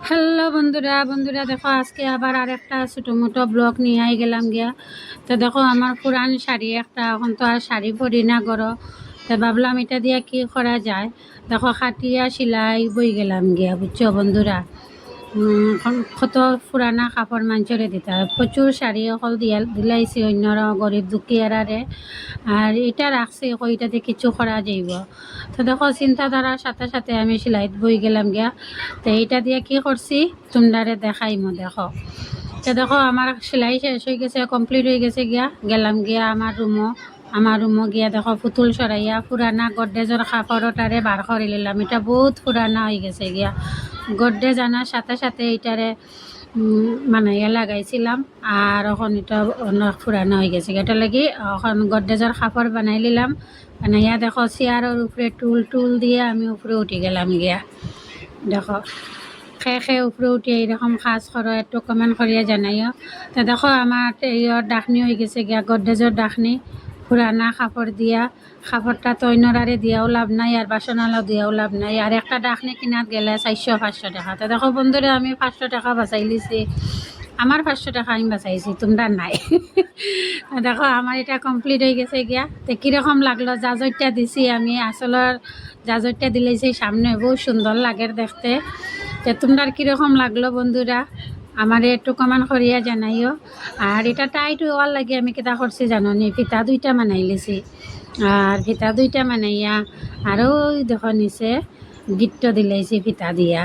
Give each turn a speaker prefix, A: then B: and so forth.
A: Hello বন্ধুরা বন্ধুরা দেখো আজকে আবার আরেকটা ছোটো মোটো ব্লগ নিয়ে আই গেলাম গিয়া। তো দেখো আমার পুরান শাড়ি একটা, এখন তো আর শাড়ি পরি না করো, তো ভাবলাম এটা দিয়ে কি করা যায়। দেখো খাটিয়া সেলাই বই গেলাম গিয়া, বুঝছো বন্ধুরা। এখন কত পুরানা কাপড় মাঞ্চরে দিতে হয়, প্রচুর শাড়ি অকল দিলাইছি অন্য গরিব দুঃখীয়ারে, আর এটা রাখছি ওইটাতে কিছু করা যাইব। তো দেখো চিন্তাধারার সাথে সাথে আমি সেলাইত বই গেলাম গিয়া। তো এইটা দিয়ে কি করছি তোমরারে দেখাইমো দেখো। তো দেখো আমার সেলাই শেষ হয়ে গেছে, কমপ্লিট হয়ে গেছে গিয়া। গেলাম গিয়া আমার রুমও গিয়া দেখো পুতুল সরাইয়া পুরানা গডরেজের কাপড়টারে বার করে নিলাম। এটা বহুত পুরানা হয়ে গেছে গিয়া, গডরেজ আনার সাথে সাথে এটারে মানে লাগাইছিলাম, আর এখন এটা অনেক পুরানো হয়ে গেছে। এটা লাগি এখন গডরেজের কাপড় বানাই নিলাম। বানাইয়া দেখো চেয়ারের উপরে টুল টুল দিয়ে আমি উপরে উঠে গেলাম গিয়া। দেখো খেয়ে উপরে উঠে এইরকম কাজ করো, একটু কমেন্ট করিয়া জানাইও। তো দেখো আমার এইর ডাকনি হয়ে গেছে গিয়া, গডরেজের ডাকনি পুরানা কাপড় দিয়া। কাপড়টা তো অন্যরারে দিয়াও লাভ নাই, আর বাসনালাও দিয়াও লাভ নাই। আর একটা ডাকনি কিনাত গেলে 400-500 টাকা। তো দেখো বন্ধুরা আমি 500 টাকা বাঁচাই লিছি, আমার 500 টাকা আমি বাঁচাইছি, তোমরা নাই। দেখো আমার এটা কমপ্লিট হয়ে গেছে গিয়া। তো কীরকম লাগলো জাজরটা দিছি আমি, আসলের জাজরটা দিলেছি সামনে, বহু সুন্দর লাগে দেখতে। তো তোমরা কীরকম লাগলো বন্ধুরা আমার একটু কমেন্ট করিয়া জানাইও। আর এটা টাইট হওয়ার লাগে আমি কেটা করছি জানো নি, ফিতা 2টা বানাই লিছি। আর ফিতা 2টা বানাইয়া আরও দেখো নিচে গিট্ট দিলাইছি ফিতা দিয়া।